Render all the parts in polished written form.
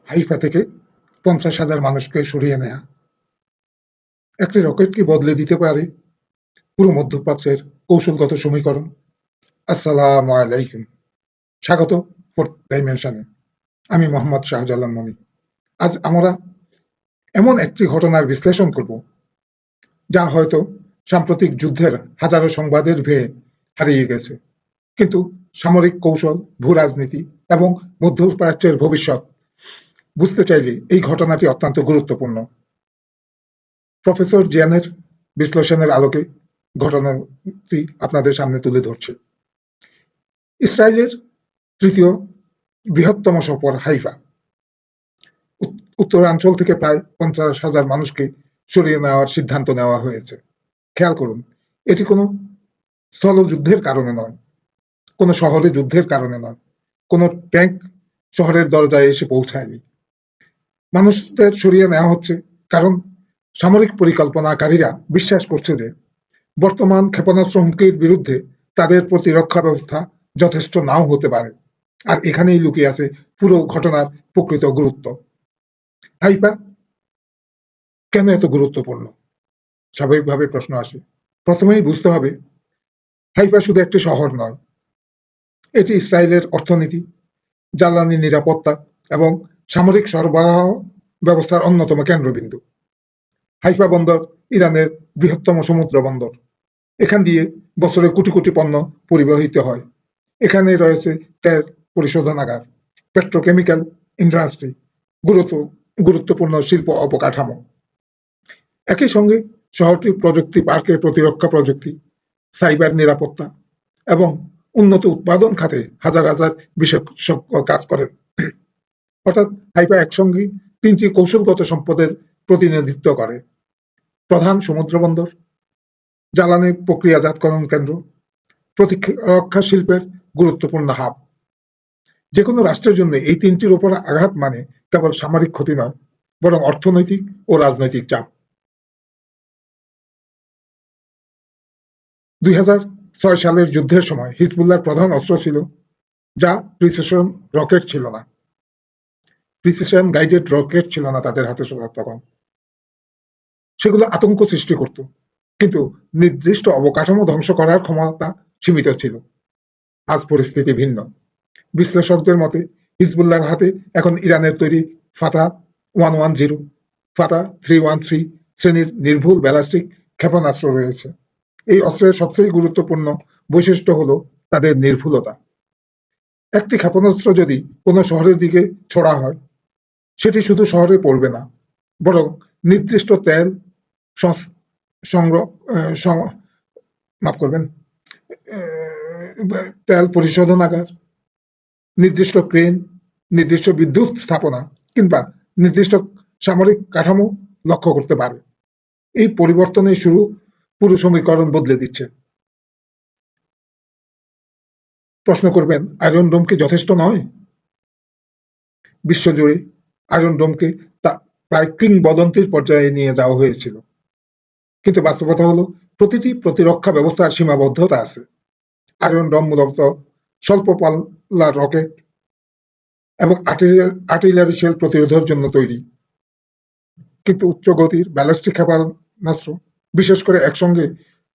Haifa থেকে ৫০,০০০ মানুষকে সরিয়ে নেয়া একটি রকেট কি বদলে দিতে পারে পুরো মধ্যপ্রাচ্যের কৌশলগত সমীকরণ? আসসালামু আলাইকুম। স্বাগত ফোর্থ ডাইমেনশনে। আমি মোহাম্মদ শাহজালাল মনি। আজ আমরা এমন একটি ঘটনার বিশ্লেষণ করব যা হয়তো সাম্প্রতিক যুদ্ধের হাজারো সংবাদের ভিড়ে হারিয়ে গেছে, কিন্তু সামরিক কৌশল, ভূরাজনীতি এবং মধ্যপ্রাচ্যের ভবিষ্যৎ বুঝতে চাইলে এই ঘটনাটি অত্যন্ত গুরুত্বপূর্ণ। প্রফেসর জিয়ানের বিশ্লেষণের আলোকে ঘটনাটি আপনাদের সামনে তুলে ধরছে। ইসরায়েলের তৃতীয় বৃহত্তম শহর হাইফা, উত্তরাঞ্চল থেকে প্রায় ৫০,০০০ মানুষকে সরিয়ে নেওয়ার সিদ্ধান্ত নেওয়া হয়েছে। খেয়াল করুন, এটি কোনো স্থলযুদ্ধের কারণে নয়, কোনো শহরে যুদ্ধের কারণে নয়, কোনো ট্যাঙ্ক শহরের দরজায় এসে পৌঁছায়নি। মানুষদের সরিয়ে নেওয়া হচ্ছে কারণ সামরিক পরিকল্পনাকারীরা বিশ্বাস করছে যে বর্তমান ক্ষেপণাস্ত্র হুমকির বিরুদ্ধে তাদের প্রতিরক্ষা ব্যবস্থা যথেষ্ট নাও হতে পারে। আর এখানেই লুকিয়ে আছে পুরো ঘটনার প্রকৃত গুরুত্ব। হাইফা কেন এত গুরুত্বপূর্ণ? স্বাভাবিকভাবে প্রশ্ন আসে। প্রথমেই বুঝতে হবে, হাইফা শুধু একটি শহর নয়, এটি ইসরায়েলের অর্থনীতি, জ্বালানি নিরাপত্তা এবং সামরিক সরবরাহ ব্যবস্থার অন্যতম কেন্দ্রবিন্দু। হাইফা বন্দর ইরানের বৃহত্তম সমুদ্র বন্দর। এখান দিয়ে বছরে কোটি কোটি পণ্য পরিবহিত হয়। এখানে রয়েছে তেল পরিশোধনাগার, পেট্রোকেমিক্যাল ইন্ডাস্ট্রি, গুরুত্বপূর্ণ শিল্প অবকাঠামো। একই সঙ্গে শহরটি প্রযুক্তি পার্কে প্রতিরক্ষা প্রযুক্তি, সাইবার নিরাপত্তা এবং উন্নত উৎপাদন খাতে হাজার হাজার বিশেষজ্ঞ কাজ করেন। অর্থাৎ হাইফা একসঙ্গে ৩টি কৌশলগত সম্পদের প্রতিনিধিত্ব করে: প্রধান সমুদ্র বন্দর, জ্বালানি প্রক্রিয়াজাতকরণ কেন্দ্র, প্রতিরক্ষা শিল্পের গুরুত্বপূর্ণ হাব। যে কোনো রাষ্ট্রের জন্য এই তিনটির উপর আঘাত মানে কেবল সামরিক ক্ষতি নয়, বরং অর্থনৈতিক ও রাজনৈতিক চাপ। ২০০৬ সালের যুদ্ধের সময় হিজবুল্লাহর প্রধান অস্ত্র ছিল যা প্রিসিশন রকেট ছিল না, প্রিসিশন গাইডেড রকেট ছিল না তাদের হাতে তখন। সেগুলো আতঙ্ক সৃষ্টি করত, কিন্তু নির্দিষ্ট অবকাঠামো ধ্বংস করার ক্ষমতা সীমিত ছিল। আজ পরিস্থিতি ভিন্ন। বিশ্লেষকদের মতে হিজবুল্লাহর হাতে এখন ইরানের তৈরি ফাতা 110, ফাতা 313 শ্রেণীর নির্ভুল ব্যালিস্টিক ক্ষেপণাস্ত্র রয়েছে। এই অস্ত্রের সবচেয়ে গুরুত্বপূর্ণ বৈশিষ্ট্য হলো তাদের নির্ভুলতা। একটি ক্ষেপণাস্ত্র যদি কোনো শহরের দিকে ছোড়া হয়, সেটি শুধু শহরে পড়বে না, বরং নির্দিষ্ট তেল সংগ্রহ মাফ করবেন তেল পরিশোধনাগার, নির্দিষ্ট ক্রেন, নির্দিষ্ট বিদ্যুৎ স্থাপনা কিংবা নির্দিষ্ট সামরিক কাঠামো লক্ষ্য করতে পারে। এই পরিবর্তনের শুরু পুরো সমীকরণ বদলে দিচ্ছে। প্রশ্ন করবেন, আয়রন ডোম কি যথেষ্ট নয়? বিশ্বজুড়ে আয়রন ডোমকে তা প্রায় কিংবদন্তির পর্যায়ে নিয়ে যাওয়া হয়েছিল, কিন্তু বাস্তবতা হলো প্রতিটি প্রতিরক্ষা ব্যবস্থার সীমাবদ্ধতা আছে। আয়রন ডোম মূলত স্বল্প পাল্লার রকেট এবং আর্টিলারি শেল প্রতিরোধের জন্য তৈরি, কিন্তু উচ্চ গতির ব্যালিস্টিক ক্ষেপণাস্ত্র, বিশেষ করে একসঙ্গে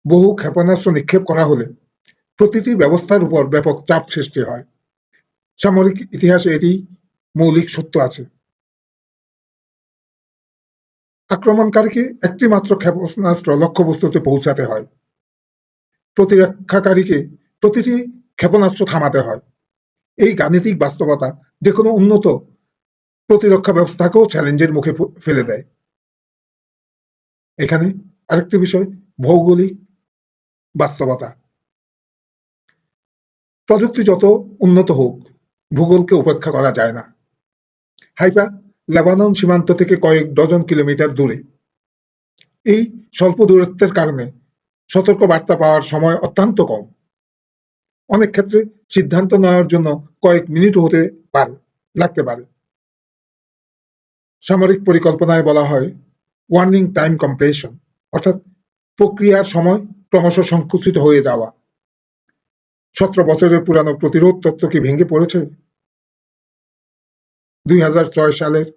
বহু ক্ষেপণাস্ত্র নিক্ষেপ করা হলে প্রতিটি ব্যবস্থার উপর ব্যাপক চাপ সৃষ্টি হয়। সামরিক ইতিহাসে এটি মৌলিক সত্য আছে। আক্রমণকারীকে একটি মাত্র ক্ষেপণাস্ত্র লক্ষ্যবস্তুতে পৌঁছাতে হয়, প্রতিরক্ষাকারীকে প্রতিটি ক্ষেপণাস্ত্র থামাতে হয়। এই গাণিতিক বাস্তবতা যে কোনো উন্নত প্রতিরক্ষা ব্যবস্থাকেও চ্যালেঞ্জের মুখে ফেলে দেয়। এখানে আরেকটি বিষয়, ভৌগোলিক বাস্তবতা। প্রযুক্তি যত উন্নত হোক, ভূগোলকে উপেক্ষা করা যায় না। হাইফা লেবানন সীমান্ত থেকে কয়েক ডজন কিলোমিটার দূরে। এই স্বল্প দূরত্বের কারণে সতর্ক বার্তা পাওয়ার সময় অত্যন্ত কম। অনেক ক্ষেত্রে সিদ্ধান্ত নেওয়ার জন্য কয়েক মিনিট লাগতে পারে। সামরিক পরিকল্পনায় বলা হয় ওয়ার্নিং টাইম কম্প্রেশন, অর্থাৎ প্রক্রিয়ার সময় ক্রমশ সংকুচিত হয়ে যাওয়া। 17 বছরের পুরানো প্রতিরোধ তত্ত্ব কি ভেঙে পড়েছে? 2006 সালের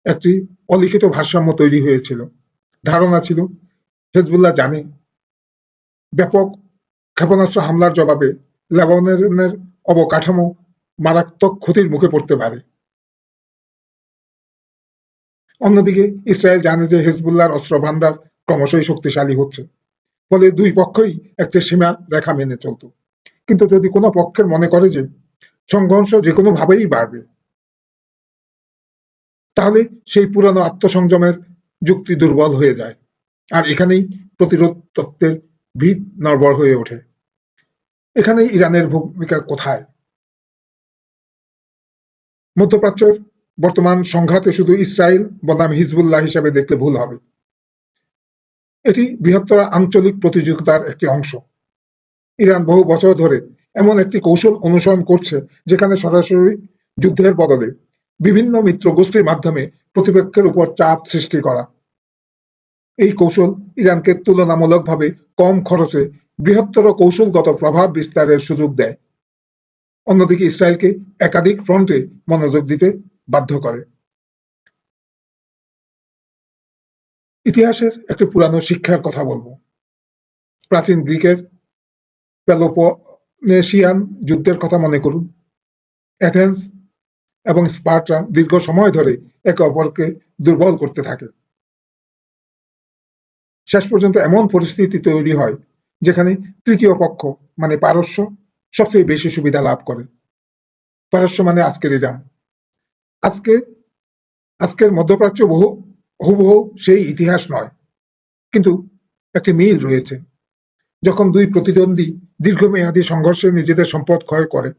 একটি অলিখিত ভারসাম্য তৈরি হয়েছিল। ধারণা ছিল হেজবুল্লাহ জানে ব্যাপক ক্ষেপণাস্ত্র হামলার জবাবে লেবাননের অবকাঠামো মারাত্মক ক্ষতির মুখে পড়তে পারে। অন্যদিকে ইসরায়েল জানে যে হেজবুল্লাহর অস্ত্র ভান্ডার ক্রমশই শক্তিশালী হচ্ছে, ফলে দুই পক্ষই একটা সীমা রেখা মেনে চলত। কিন্তু যদি কোনো পক্ষের মনে করে যে সংঘর্ষ যে কোনো ভাবেই বাড়বে, তাহলে সেই পুরানো আত্মসংযমের যুক্তি দুর্বল হয়ে যায়, আর এখানেই প্রতিরোধ তত্ত্বের ভিত নড়বড় হয়ে ওঠে। এখানেই ইরানের ভূমিকা কোথায়? মধ্যপ্রাচ্যের বর্তমান সংঘাতে শুধু ইসরায়েল বনাম হিজবুল্লাহ হিসাবে দেখলে ভুল হবে। এটি বৃহত্তর আঞ্চলিক প্রতিযোগিতার একটি অংশ। ইরান বহু বছর ধরে এমন একটি কৌশল অনুসরণ করছে যেখানে সরাসরি যুদ্ধের বদলে বিভিন্ন মিত্র গোষ্ঠীর মাধ্যমে প্রতিপক্ষের উপর চাপ সৃষ্টি করা। এই কৌশল ইরানকে তুলনামূলকভাবে কম খরচে বৃহত্তর কৌশলগত প্রভাব বিস্তারের সুযোগ দেয়, অন্যদিকে ইসরায়েলকে একাধিক ফ্রন্টে মনোযোগ দিতে বাধ্য করে। ইতিহাসের একটি পুরানো শিক্ষার কথা বলবো। প্রাচীন গ্রিকের পেলোপনেশিয়ান যুদ্ধের কথা মনে করুন। অ্যাথেন্স এবং স্পার্টা দীর্ঘ সময় ধরে একে অপরকে দুর্বল করতে থাকে। শেষ পর্যন্ত এমন পরিস্থিতি তৈরি হয় যেখানে তৃতীয় পক্ষ মানে পারস্য সবচেয়ে বেশি সুবিধা লাভ করে। পারস্য মানে আজকের ইরান। আজকের মধ্যপ্রাচ্য হুবহু সেই ইতিহাস নয়, কিন্তু একটি মিল রয়েছে। যখন দুই প্রতিদ্বন্দ্বী দীর্ঘমেয়াদী সংঘর্ষে নিজেদের সম্পদ ক্ষয় করে,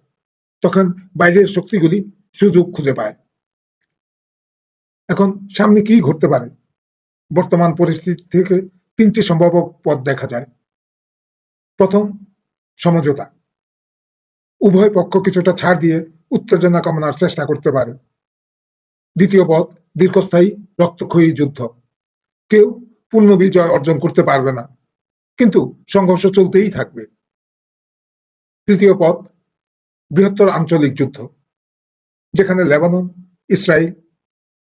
তখন বাইরের শক্তিগুলি সুযোগ খুঁজে পায়। এখন সামনে কি ঘটতে পারে? বর্তমান পরিস্থিতি থেকে তিনটি সম্ভাব্য পথ দেখা যায়। প্রথম, সমঝোতা। উভয় পক্ষ কিছুটা ছাড় দিয়ে উত্তেজনা কমানোর চেষ্টা করতে পারে। দ্বিতীয় পথ, দীর্ঘস্থায়ী রক্তক্ষয়ী যুদ্ধ। কেউ পূর্ণ বিজয় অর্জন করতে পারবে না, কিন্তু সংঘর্ষ চলতেই থাকবে। তৃতীয় পথ, বৃহত্তর আঞ্চলিক যুদ্ধ, যেখানে লেবানন, ইসরায়েল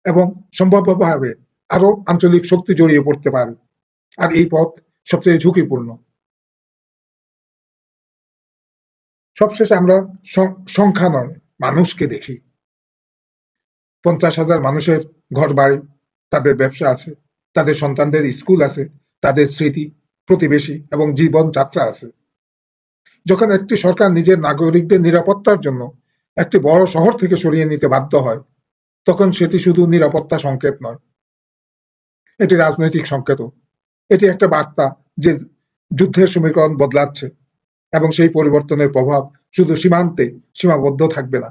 এবং সম্ভাব্যভাবে আরো আঞ্চলিক শক্তি জড়িয়ে পড়তে পারে, আর এই পথ সবচেয়ে ঝুঁকিপূর্ণ। সবশেষে আমরা সংখ্যা নয়, মানুষকে দেখি। 50,000 মানুষের ঘর বাড়ি, তাদের ব্যবসা আছে, তাদের সন্তানদের স্কুল আছে, তাদের স্মৃতি, প্রতিবেশী এবং জীবনযাত্রা আছে। যখন একটি সরকার নিজের নাগরিকদের নিরাপত্তার জন্য একটি বড় শহর থেকে সরিয়ে নিতে বাধ্য হয়, তখন সেটি শুধু নিরাপত্তা সংকেত নয়, এটি রাজনৈতিক সংকেতও। এটি একটা বার্তা যে যুদ্ধের সমীকরণ বদলাচ্ছে, এবং সেই পরিবর্তনের প্রভাব শুধু সীমান্তে সীমাবদ্ধ থাকবে না।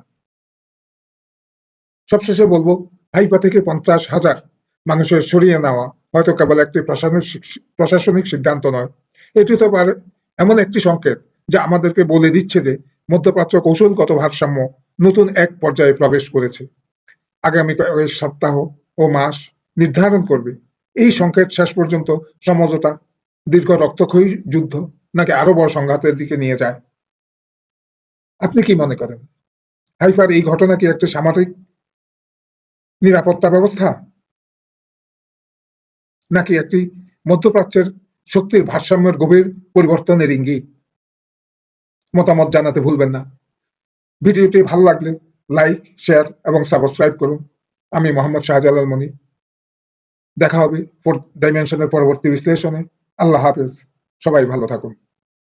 সবশেষে বলবো, হাইফা থেকে 50,000 মানুষের সরিয়ে নেওয়া হয়তো কেবল একটি প্রশাসনিক সিদ্ধান্ত নয়, এটি হতে পারে এমন একটি সংকেত যা আমাদেরকে বলে দিচ্ছে যে মধ্যপ্রাচ্য কৌশলগত ভারসাম্য নতুন এক পর্যায়ে প্রবেশ করেছে। আগামী কয়েক সপ্তাহ ও মাস নির্ধারণ করবে এই সংকেত শেষ পর্যন্ত সমঝোতা, দীর্ঘ রক্তক্ষয়ী যুদ্ধ, নাকি আরো বড় সংঘাতের দিকে নিয়ে যায়। আপনি কি মনে করেন? হাইফার এই ঘটনা কি একটি সামরিক নিরাপত্তা ব্যবস্থা, নাকি একটি মধ্যপ্রাচ্যের শক্তির ভারসাম্যের গভীর পরিবর্তনের ইঙ্গিত? মতামত জানাতে ভুলবেন না। ভিডিওটি ভালো লাগলে লাইক, শেয়ার এবং সাবস্ক্রাইব করুন। আমি মোহাম্মদ শাহজালাল মনি। দেখা হবে ফোর্থ ডাইমেনশনের পরবর্তী বিশ্লেষণে। আল্লাহ হাফেজ। সবাই ভালো থাকুন।